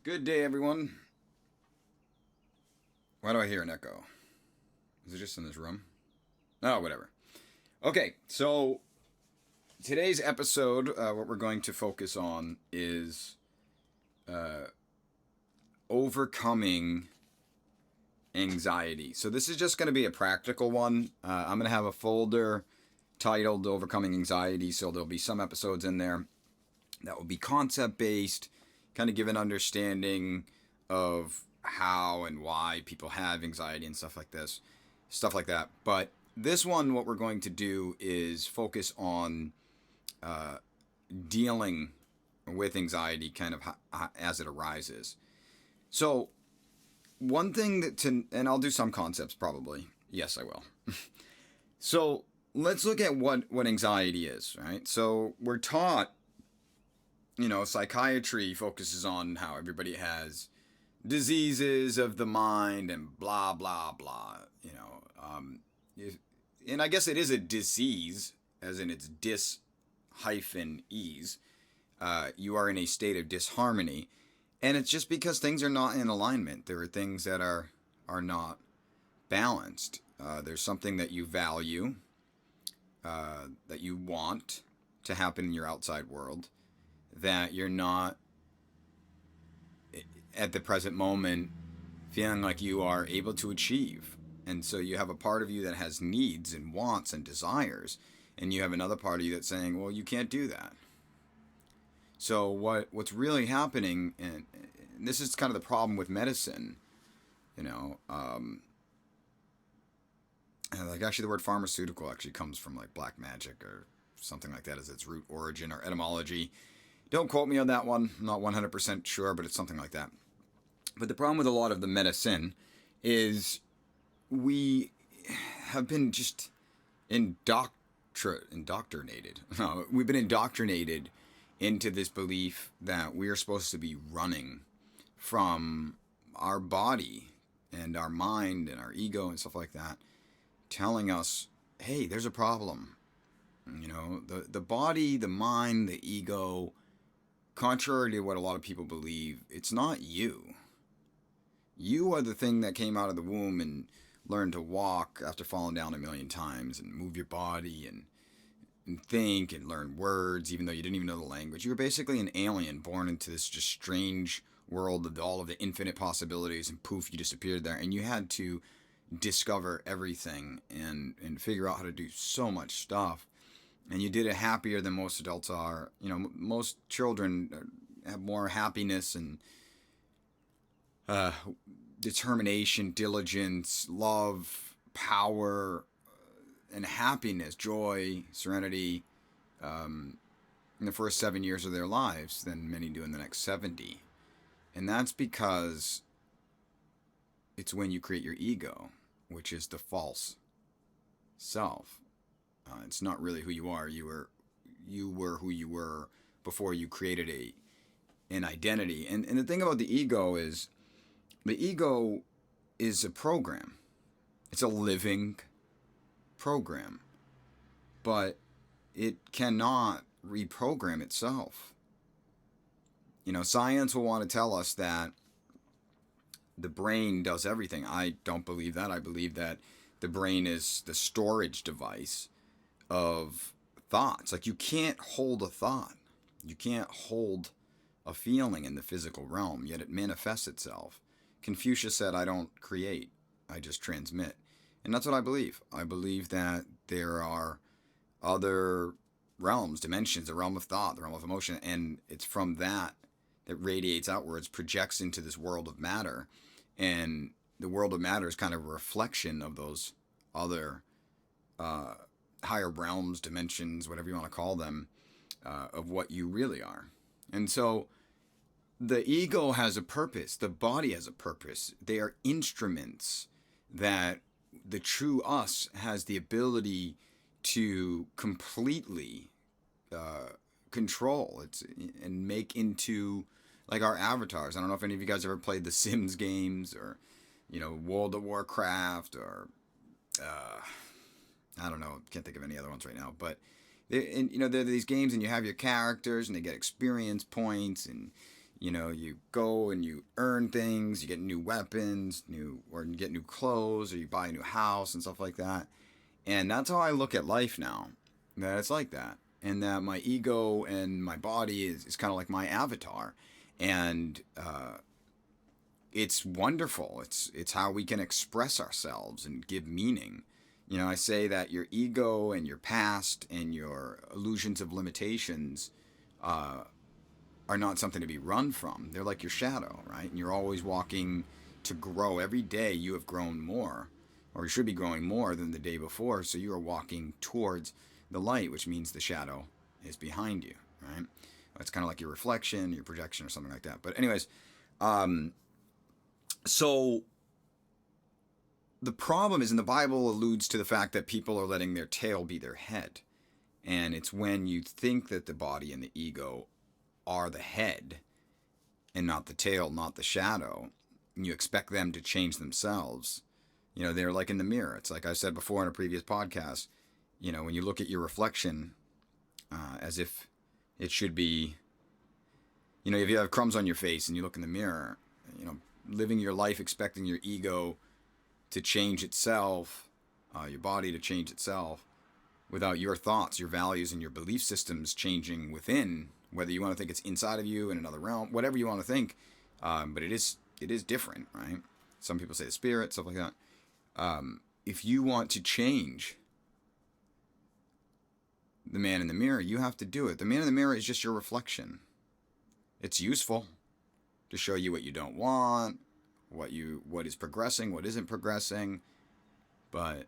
Good day, everyone. Why do I hear an echo? Is it just in this room? Oh, whatever. Okay, so today's episode, what we're going to focus on is overcoming anxiety. So this is just going to be a practical one. I'm going to have a folder titled Overcoming Anxiety, so there'll be some episodes in there that will be concept based, kind of give an understanding of how and why people have anxiety and stuff like that. But this one, what we're going to do is focus on dealing with anxiety kind of as it arises. So one thing and I'll do some concepts probably. Yes, I will. So let's look at what anxiety is, right? So we're taught, psychiatry focuses on how everybody has diseases of the mind and blah, blah, blah, and I guess it is a disease, as in it's dis-ease. You are in a state of disharmony. And it's just because things are not in alignment. There are things that are not balanced. There's something that you value, that you want to happen in your outside world, that you're not at the present moment feeling like you are able to achieve. And so you have a part of you that has needs and wants and desires, and you have another part of you that's saying, well, you can't do that. So what's really happening, and this is kind of the problem with medicine, like actually the word pharmaceutical actually comes from like black magic or something like that as its root origin or etymology. Don't quote me on that one. I'm not 100% sure, but it's something like that. But the problem with a lot of the medicine is we have been just indoctrinated. We've been indoctrinated into this belief that we are supposed to be running from our body and our mind and our ego and stuff like that, telling us, hey, there's a problem. The body, the mind, the ego, contrary to what a lot of people believe, it's not you. You are the thing that came out of the womb and learned to walk after falling down a million times and move your body and think and learn words, even though you didn't even know the language. You were basically an alien born into this just strange world of all of the infinite possibilities, and poof, you disappeared there. And you had to discover everything and figure out how to do so much stuff. And you did it happier than most adults are. Most children have more happiness and determination, diligence, love, power, and happiness, joy, serenity in the first 7 years of their lives than many do in the next 70. And that's because it's when you create your ego, which is the false self. It's not really who you are. You were who you were before you created an identity. And the thing about the ego is a program. It's a living program. But it cannot reprogram itself. Science will want to tell us that the brain does everything. I don't believe that. I believe that the brain is the storage device of thoughts. Like, you can't hold a thought. You can't hold a feeling in the physical realm, yet it manifests itself. Confucius said, I don't create, I just transmit. And that's what I believe. I believe that there are other realms, dimensions, the realm of thought, the realm of emotion, and it's from that radiates outwards, projects into this world of matter. And the world of matter is kind of a reflection of those other higher realms, dimensions, whatever you want to call them, of what you really are. And so the ego has a purpose. The body has a purpose. They are instruments that the true us has the ability to completely control and make into like our avatars. I don't know if any of you guys ever played the Sims games or World of Warcraft or I don't know, can't think of any other ones right now, but there are these games and you have your characters and they get experience points and You go and you earn things, you get new weapons, or you get new clothes, or you buy a new house and stuff like that. And that's how I look at life now. That it's like that. And that my ego and my body is kind of like my avatar. And it's wonderful. It's how we can express ourselves and give meaning. I say that your ego and your past and your illusions of limitations are not something to be run from. They're like your shadow, right? And you're always walking to grow. Every day you have grown more, or you should be growing more than the day before. So you are walking towards the light, which means the shadow is behind you, right? It's kind of like your reflection, your projection, or something like that. But anyways, so the problem is, in the Bible alludes to the fact that people are letting their tail be their head. And it's when you think that the body and the ego are the head and not the tail, not the shadow, and you expect them to change themselves. They're like in the mirror. It's like I said before in a previous podcast, when you look at your reflection as if it should be, if you have crumbs on your face and you look in the mirror, living your life expecting your ego to change itself, your body to change itself, without your thoughts, your values, and your belief systems changing within, whether you want to think it's inside of you in another realm, whatever you want to think, but it is different, right? Some people say the spirit, stuff like that. If you want to change the man in the mirror, you have to do it. The man in the mirror is just your reflection. It's useful to show you what you don't want, what is progressing, what isn't progressing, but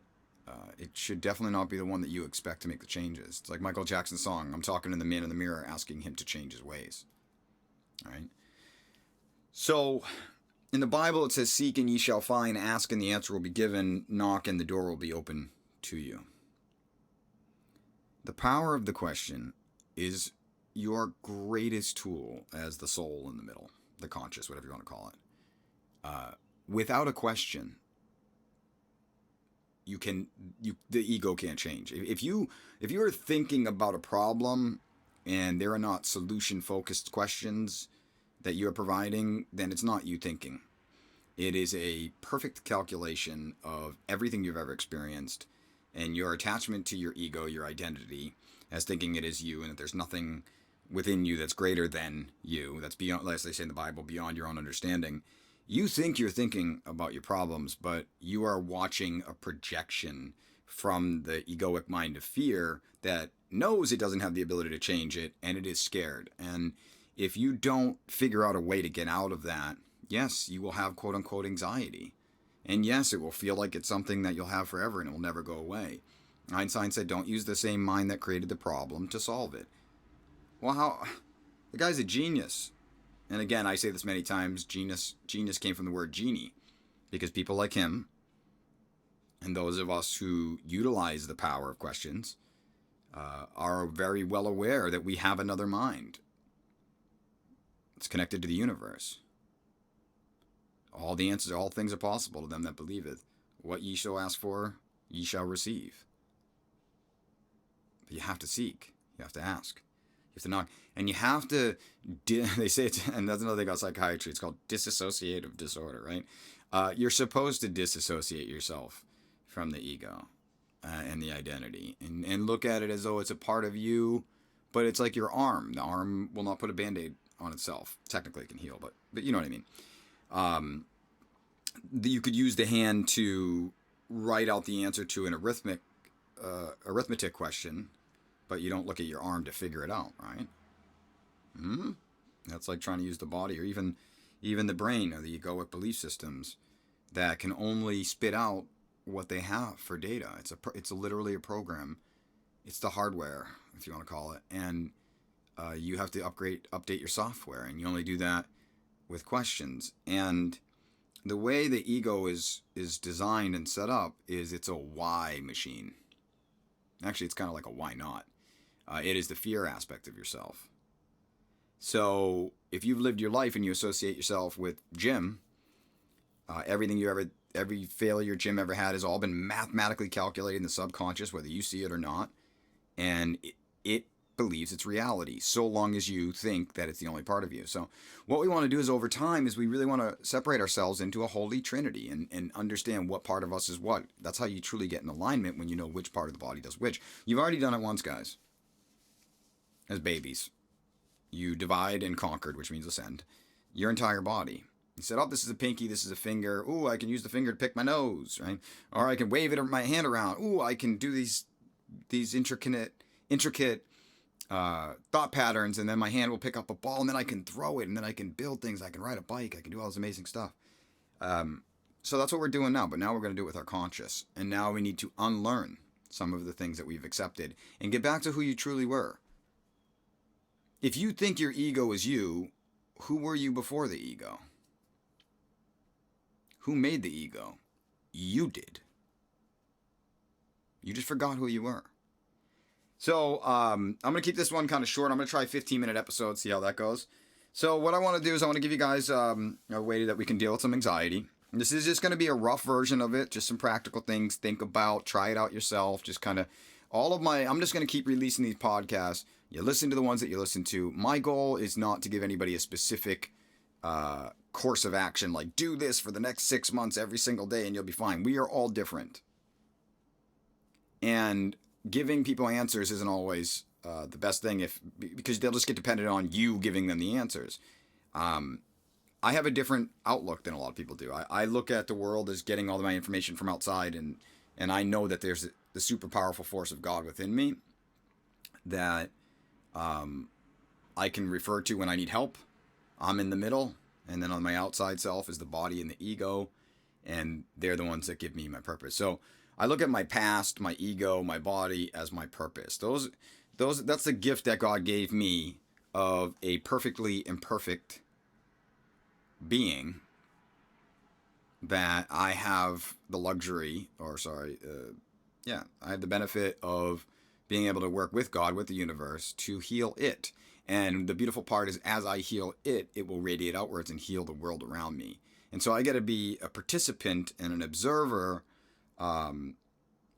it should definitely not be the one that you expect to make the changes. It's like Michael Jackson's song, I'm talking to the man in the mirror, asking him to change his ways. All right? So, in the Bible it says, seek and ye shall find, ask and the answer will be given, knock and the door will be open to you. The power of the question is your greatest tool as the soul in the middle, the conscious, whatever you want to call it. Without a question, the ego can't change. If you are thinking about a problem and there are not solution focused questions that you are providing, then it's not you thinking. It is a perfect calculation of everything you've ever experienced and your attachment to your ego, your identity, as thinking it is you and that there's nothing within you that's greater than you, that's beyond, as they say in the Bible, beyond your own understanding. You think you're thinking about your problems, but you are watching a projection from the egoic mind of fear that knows it doesn't have the ability to change it, and it is scared. And if you don't figure out a way to get out of that, yes, you will have quote-unquote anxiety. And yes, it will feel like it's something that you'll have forever and it will never go away. Einstein said, don't use the same mind that created the problem to solve it. Well, the guy's a genius. And again, I say this many times, genius came from the word genie, because people like him and those of us who utilize the power of questions are very well aware that we have another mind. It's connected to the universe. All the answers, all things are possible to them that believeth. What ye shall ask for, ye shall receive. But you have to seek. You have to ask. You have to knock. And you have to, they say it's, and that's another thing about psychiatry, it's called dissociative disorder, right? You're supposed to disassociate yourself from the ego and the identity and look at it as though it's a part of you, but it's like your arm. The arm will not put a Band-Aid on itself. Technically it can heal, but you know what I mean. You could use the hand to write out the answer to an arithmetic question, but you don't look at your arm to figure it out, right? That's like trying to use the body, or even the brain, or the egoic belief systems that can only spit out what they have for data. It's literally a program. It's the hardware, if you want to call it, and you have to update your software, and you only do that with questions. And the way the ego is designed and set up is it's a why machine. Actually, it's kind of like a why not. It is the fear aspect of yourself. So if you've lived your life and you associate yourself with Jim, every failure Jim ever had has all been mathematically calculated in the subconscious, whether you see it or not. And it believes it's reality, so long as you think that it's the only part of you. So what we want to do is over time is we really want to separate ourselves into a holy trinity and understand what part of us is what. That's how you truly get in alignment, when you know which part of the body does which. You've already done it once, guys, as babies. You divide and conquered, which means ascend, your entire body. You said, oh, this is a pinky, this is a finger. Ooh, I can use the finger to pick my nose, right? Or I can wave it my hand around. Ooh, I can do these intricate thought patterns, and then my hand will pick up a ball, and then I can throw it, and then I can build things. I can ride a bike. I can do all this amazing stuff. So that's what we're doing now, but now we're going to do it with our conscious. And now we need to unlearn some of the things that we've accepted and get back to who you truly were. If you think your ego is you, who were you before the ego? Who made the ego? You did. You just forgot who you were. So I'm going to keep this one kind of short. I'm going to try 15-minute episodes, see how that goes. So what I want to do is I want to give you guys a way that we can deal with some anxiety. This is just going to be a rough version of it, just some practical things. Think about, try it out yourself. Just kind of I'm just going to keep releasing these podcasts. You listen to the ones that you listen to. My goal is not to give anybody a specific course of action, like do this for the next 6 months every single day and you'll be fine. We are all different. And giving people answers isn't always the best thing, because they'll just get dependent on you giving them the answers. I have a different outlook than a lot of people do. I look at the world as getting all of my information from outside, and I know that there's the super powerful force of God within me that I can refer to when I need help. I'm in the middle, and then on my outside self is the body and the ego, and they're the ones that give me my purpose. So I look at my past, my ego, my body as my purpose. That's the gift that God gave me of a perfectly imperfect being, that I have the luxury, I have the benefit of being able to work with God, with the universe, to heal it. And the beautiful part is, as I heal it, it will radiate outwards and heal the world around me. And so I get to be a participant and an observer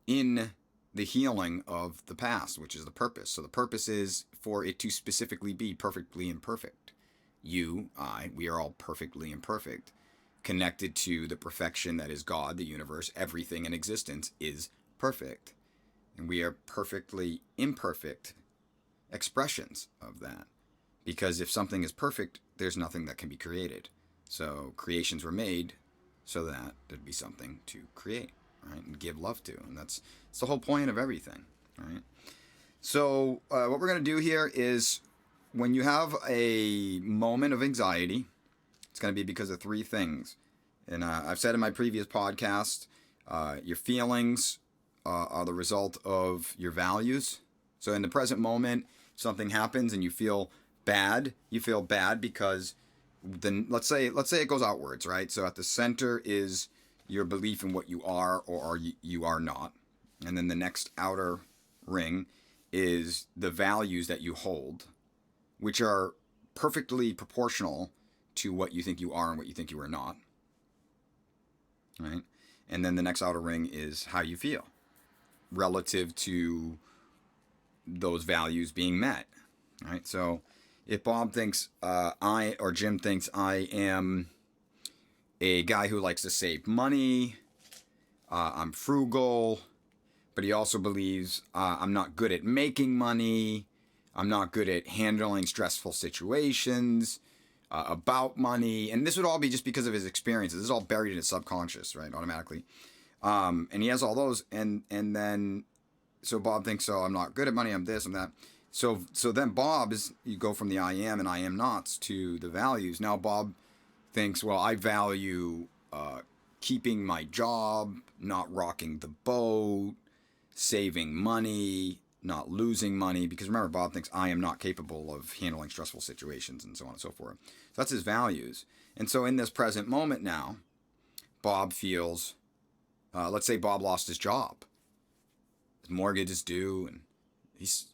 in the healing of the past, which is the purpose. So the purpose is for it to specifically be perfectly imperfect. You, I, we are all perfectly imperfect, connected to the perfection that is God, the universe. Everything in existence is perfect. And we are perfectly imperfect expressions of that. Because if something is perfect, there's nothing that can be created. So creations were made so that there'd be something to create, right? And give love to. And that's the whole point of everything, right? So what we're going to do here is, when you have a moment of anxiety, it's going to be because of three things. And I've said in my previous podcast, your feelings are the result of your values. So in the present moment, something happens and you feel bad. You feel bad because then let's say it goes outwards, right? So at the center is your belief in what you are or you are not. And then the next outer ring is the values that you hold, which are perfectly proportional to what you think you are and what you think you are not, right? And then the next outer ring is how you feel relative to those values being met, right? So if Bob thinks Jim thinks I am a guy who likes to save money, I'm frugal, but he also believes I'm not good at making money, I'm not good at handling stressful situations, about money. And this would all be just because of his experiences. This is all buried in his subconscious, right? Automatically. And he has all those. And then, so Bob thinks, so I'm not good at money, I'm this, I'm that. So then Bob you go from the I am and I am nots to the values. Now Bob thinks, well, I value keeping my job, not rocking the boat, saving money, not losing money, because remember, Bob thinks I am not capable of handling stressful situations and so on and so forth. So that's his values. And so in this present moment now, Bob feels, let's say Bob lost his job. His mortgage is due, and he's,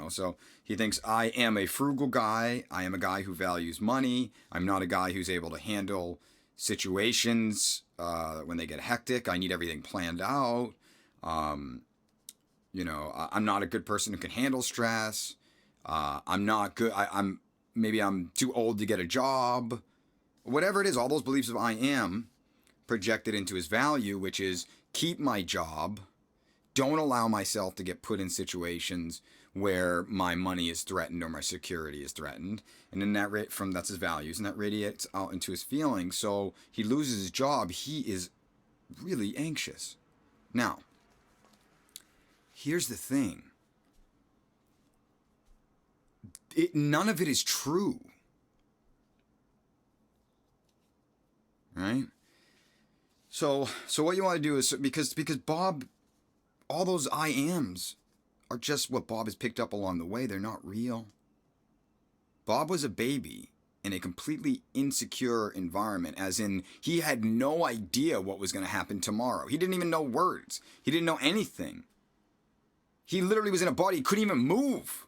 so he thinks I am a frugal guy. I am a guy who values money. I'm not a guy who's able to handle situations when they get hectic. I need everything planned out. I'm not a good person who can handle stress. I'm not good. Maybe I'm too old to get a job. Whatever it is, all those beliefs of I am projected into his value, which is keep my job. Don't allow myself to get put in situations where my money is threatened or my security is threatened. And then that's his values, and that radiates out into his feelings. So he loses his job. He is really anxious. Now, here's the thing. None of it is true. Right? So what you want to do is, because Bob, all those I ams are just what Bob has picked up along the way. They're not real. Bob was a baby in a completely insecure environment, as in he had no idea what was going to happen tomorrow. He didn't even know words. He didn't know anything. He literally was in a body. He couldn't even move.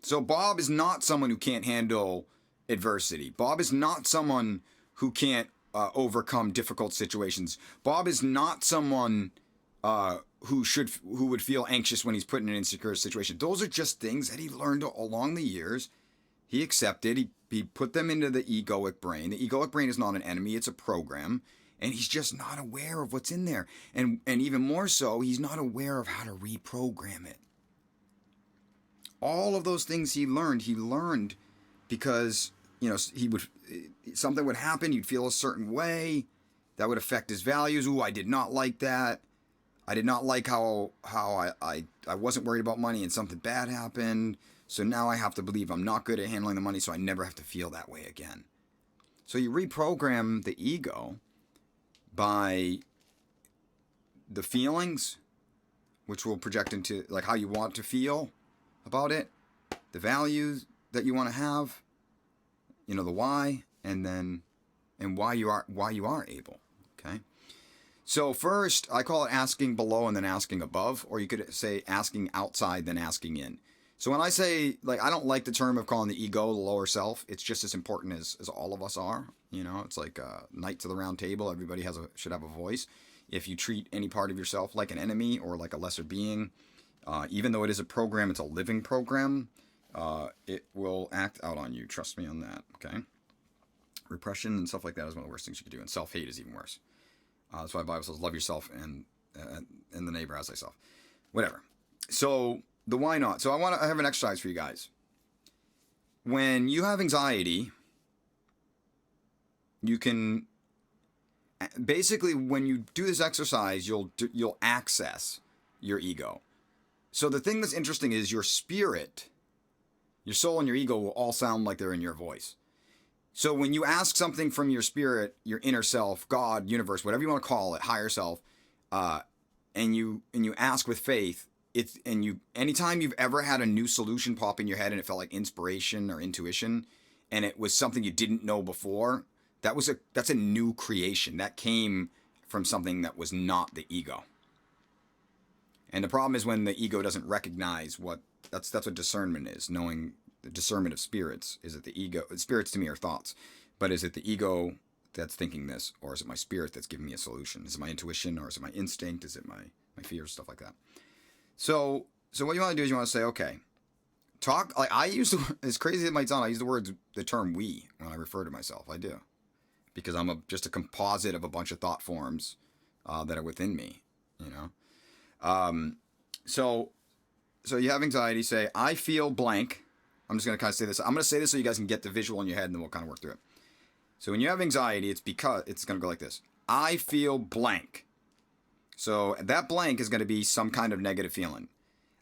So Bob is not someone who can't handle adversity. Bob is not someone who can't overcome difficult situations. Bob is not someone who would feel anxious when he's put in an insecure situation. Those are just things that he learned along the years. He accepted. He put them into the egoic brain. The egoic brain is not an enemy. It's a program. And he's just not aware of what's in there. And even more so, he's not aware of how to reprogram it. All of those things he learned because, something would happen, you'd feel a certain way, that would affect his values. Ooh, I did not like that. I did not like how I wasn't worried about money and something bad happened. So now I have to believe I'm not good at handling the money, so I never have to feel that way again. So you reprogram the ego by the feelings, which will project into like how you want to feel about it, the values that you want to have, the why, and why you are able. Okay. So first, I call it asking below and then asking above, or you could say asking outside then asking in. So when I say, I don't like the term of calling the ego the lower self. It's just as important as all of us are. It's like knights of the round table. Everybody should have a voice. If you treat any part of yourself like an enemy or like a lesser being, even though it is a program, it's a living program, it will act out on you. Trust me on that, okay? Repression and stuff like that is one of the worst things you can do, and self-hate is even worse. That's why the Bible says, love yourself and the neighbor as thyself. Whatever. So, the why not? So I have an exercise for you guys. When you have anxiety, you can... Basically, when you do this exercise, you'll access your ego. So the thing that's interesting is your spirit, your soul and your ego will all sound like they're in your voice. So when you ask something from your spirit, your inner self, God, universe, whatever you want to call it, higher self, and you ask with faith, anytime you've ever had a new solution pop in your head and it felt like inspiration or intuition, and it was something you didn't know before, that's a new creation. That came from something that was not the ego. And the problem is when the ego doesn't recognize that's what discernment is, knowing the discernment of spirits. Is it the ego? Spirits to me are thoughts. But is it the ego that's thinking this, or is it my spirit that's giving me a solution? Is it my intuition, or is it my instinct? Is it my fears, stuff like that? So what you want to do is you want to say, okay, talk, as crazy as it might sound, I use the term we when I refer to myself. I do. Because I'm just a composite of a bunch of thought forms that are within me, So you have anxiety, say, I feel blank. I'm just going to kind of say this. I'm going to say this so you guys can get the visual in your head, and then we'll kind of work through it. So when you have anxiety, it's because it's going to go like this. I feel blank. So that blank is going to be some kind of negative feeling.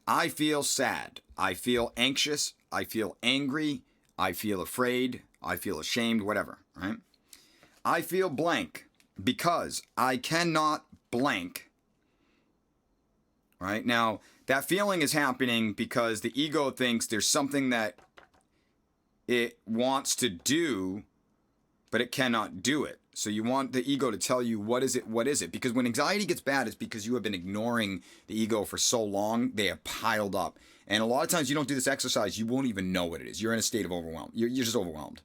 I feel sad. I feel anxious. I feel angry. I feel afraid. I feel ashamed, whatever, right? I feel blank because I cannot blank. Right? Now, that feeling is happening because the ego thinks there's something that it wants to do, but it cannot do it. So you want the ego to tell you, what is it? Because when anxiety gets bad, it's because you have been ignoring the ego for so long, they have piled up. And a lot of times you don't do this exercise, you won't even know what it is. You're in a state of overwhelm. You're just overwhelmed.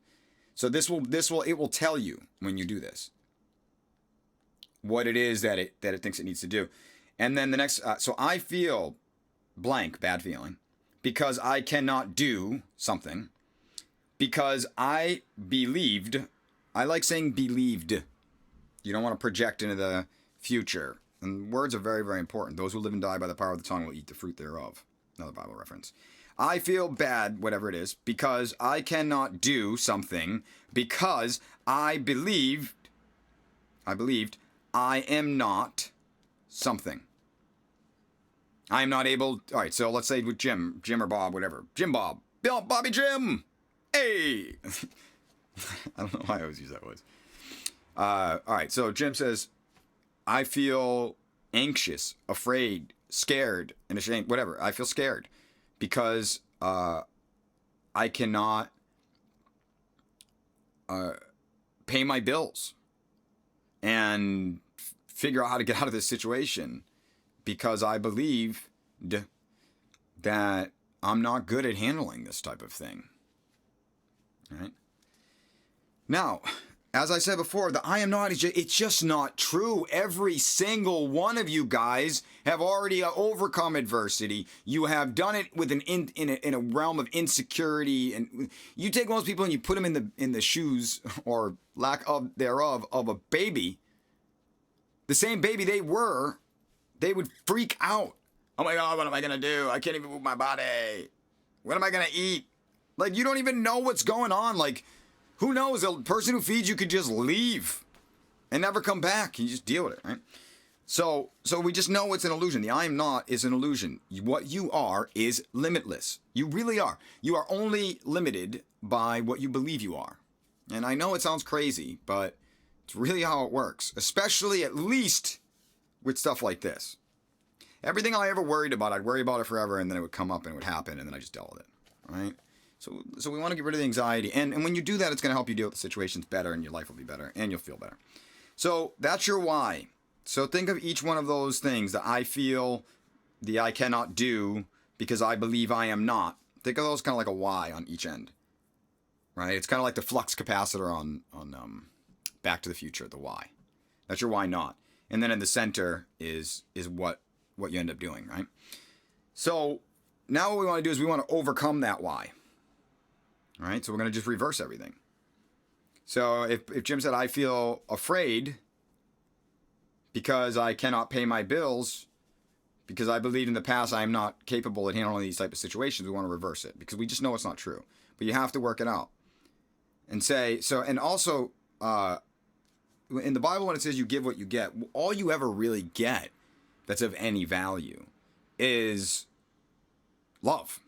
So it will tell you when you do this what it is that it thinks it needs to do. And then the next, so I feel blank, bad feeling, because I cannot do something, because I believed. I like saying believed. You don't want to project into the future. And words are very, very important. Those who live and die by the power of the tongue will eat the fruit thereof. Another Bible reference. I feel bad, whatever it is, because I cannot do something, because I believed I am not something. I am not able. All right, so let's say with Jim or Bob, whatever. Jim Bob. Bobby Jim. Hey. I don't know why I always use that word. All right, so Jim says, I feel anxious, afraid, scared, and ashamed, whatever. I feel scared because I cannot pay my bills and figure out how to get out of this situation because I believed that I'm not good at handling this type of thing. All right? Now, as I said before, the I am not, it's just not true. Every single one of you guys have already overcome adversity. You have done it with in a realm of insecurity. And you take most people and you put them in the shoes, or lack of thereof, of a baby. The same baby they would freak out. Oh my God, what am I going to do? I can't even move my body. What am I going to eat? Like, you don't even know what's going on. Like, who knows? A person who feeds you could just leave and never come back. You just deal with it, right? So we just know it's an illusion. The I am not is an illusion. What you are is limitless. You really are. You are only limited by what you believe you are. And I know it sounds crazy, but it's really how it works. Especially, at least, with stuff like this. Everything I ever worried about, I'd worry about it forever, and then it would come up and it would happen, and then I just dealt with it, right? So we want to get rid of the anxiety. And when you do that, it's going to help you deal with the situations better, and your life will be better, and you'll feel better. So that's your why. So think of each one of those things that I feel, the I cannot do because I believe I am not. Think of those kind of like a why on each end, right? It's kind of like the flux capacitor on Back to the Future, the why. That's your why not. And then in the center is what you end up doing, right? So now what we want to do is we want to overcome that why. All right, so we're going to just reverse everything. So if Jim said, I feel afraid because I cannot pay my bills, because I believed in the past I am not capable of handling these type of situations, we want to reverse it because we just know it's not true. But you have to work it out. And say, so, and also, in the Bible when it says you give what you get, all you ever really get that's of any value is love.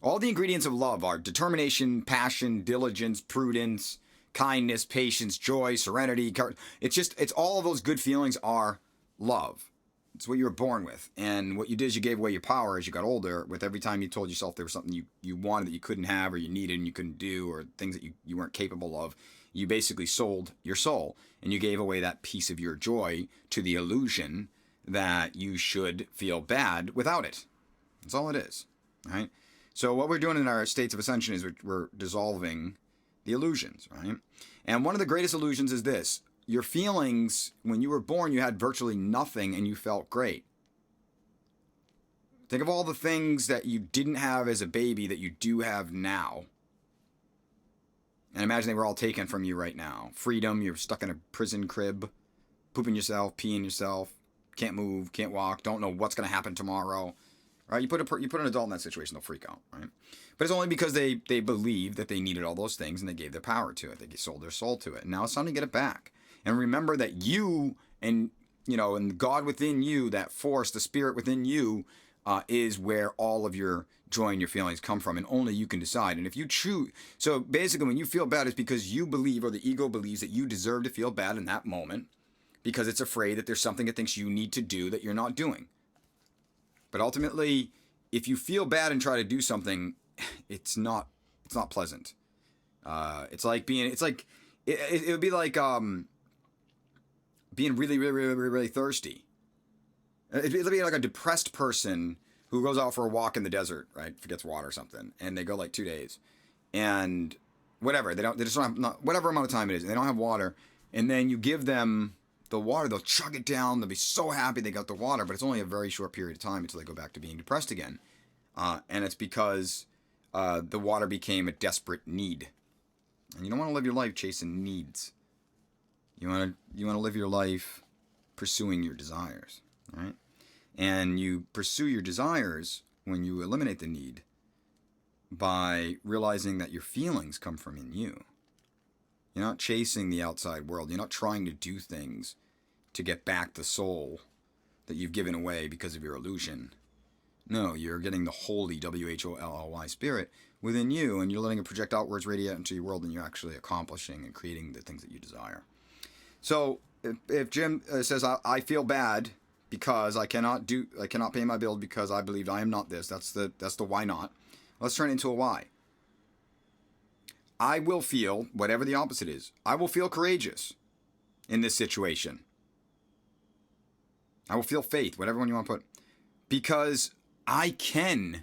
All the ingredients of love are determination, passion, diligence, prudence, kindness, patience, joy, serenity. It's all of those good feelings are love. It's what you were born with. And what you did is you gave away your power as you got older, with every time you told yourself there was something you wanted that you couldn't have, or you needed and you couldn't do, or things that you weren't capable of. You basically sold your soul, and you gave away that piece of your joy to the illusion that you should feel bad without it. That's all it is, right? So what we're doing in our states of ascension is we're dissolving the illusions, right? And one of the greatest illusions is this. Your feelings, when you were born, you had virtually nothing and you felt great. Think of all the things that you didn't have as a baby that you do have now. And imagine they were all taken from you right now. Freedom, you're stuck in a prison crib, pooping yourself, peeing yourself, can't move, can't walk, don't know what's going to happen tomorrow. Right? You put an adult in that situation, they'll freak out, right? But it's only because they believed that they needed all those things and they gave their power to it. They sold their soul to it. And now it's time to get it back. And remember that you and God within you, that force, the spirit within you, is where all of your joy and your feelings come from, and only you can decide. And if you choose, so basically when you feel bad, it's because you believe, or the ego believes, that you deserve to feel bad in that moment because it's afraid that there's something it thinks you need to do that you're not doing. But ultimately, if you feel bad and try to do something, it's not pleasant. It would be like being really, really, really, really, really thirsty. It'd be like a depressed person who goes out for a walk in the desert, right? Forgets water or something, and they go like 2 days, and whatever, they just don't have whatever amount of time it is, and they don't have water, and then you give them the water, they'll chug it down. They'll be so happy they got the water, but it's only a very short period of time until they go back to being depressed again. And it's because the water became a desperate need. And you don't want to live your life chasing needs. You want to live your life pursuing your desires, right? And you pursue your desires when you eliminate the need by realizing that your feelings come from in you. You're not chasing the outside world. You're not trying to do things to get back the soul that you've given away because of your illusion. No, you're getting the holy W-H-O-L-L-Y spirit within you, and you're letting it project outwards, radiate into your world, and you're actually accomplishing and creating the things that you desire. So if Jim says, I feel bad because I cannot pay my bill because I believe I am not this, that's the why not. Let's turn it into a why. I will feel, whatever the opposite is, I will feel courageous in this situation. I will feel faith, whatever one you want to put, because I can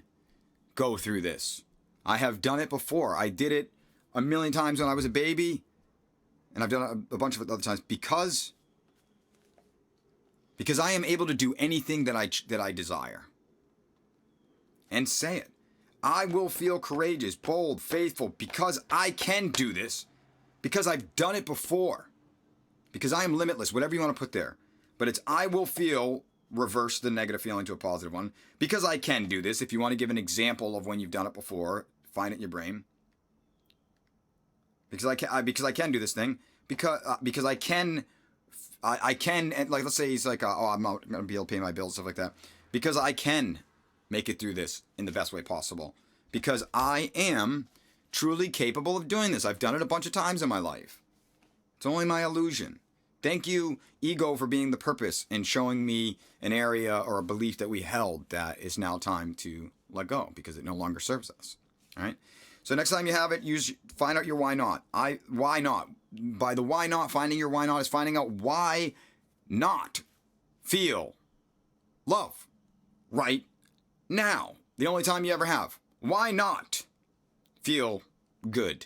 go through this. I have done it before. I did it a million times when I was a baby, and I've done it a bunch of other times because I am able to do anything that I desire. And say it. I will feel courageous, bold, faithful, because I can do this, because I've done it before, because I am limitless, whatever you want to put there. But it's I will feel, reverse the negative feeling to a positive one, because I can do this. If you want to give an example of when you've done it before, find it in your brain. Because I can do this thing, because I can, and like, let's say he's like, oh, I'm not going to be able to pay my bills, stuff like that. Because I can make it through this in the best way possible. Because I am truly capable of doing this. I've done it a bunch of times in my life. It's only my illusion. Thank you, ego, for being the purpose and showing me an area or a belief that we held that is now time to let go because it no longer serves us. All right? So next time you have it, find out your why not. Why not? By the why not, finding your why not is finding out why not feel love right now. The only time you ever have. Why not feel good?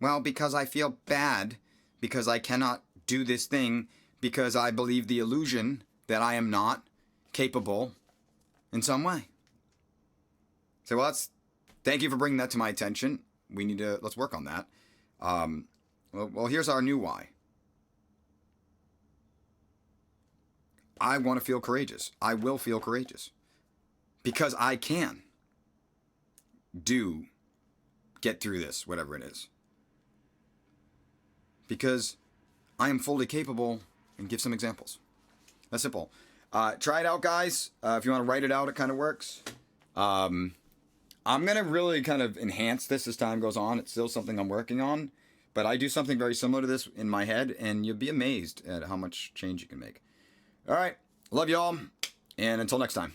Well, because I feel bad, because I cannot do this thing, because I believe the illusion that I am not capable in some way. So, well, thank you for bringing that to my attention. Let's work on that. Well, here's our new why. I want to feel courageous. I will feel courageous. Because I can get through this, whatever it is. Because I am fully capable, and give some examples. That's simple. Try it out, guys. If you want to write it out, it kind of works. I'm going to really kind of enhance this as time goes on. It's still something I'm working on. But I do something very similar to this in my head, and you'll be amazed at how much change you can make. All right. Love y'all. And until next time.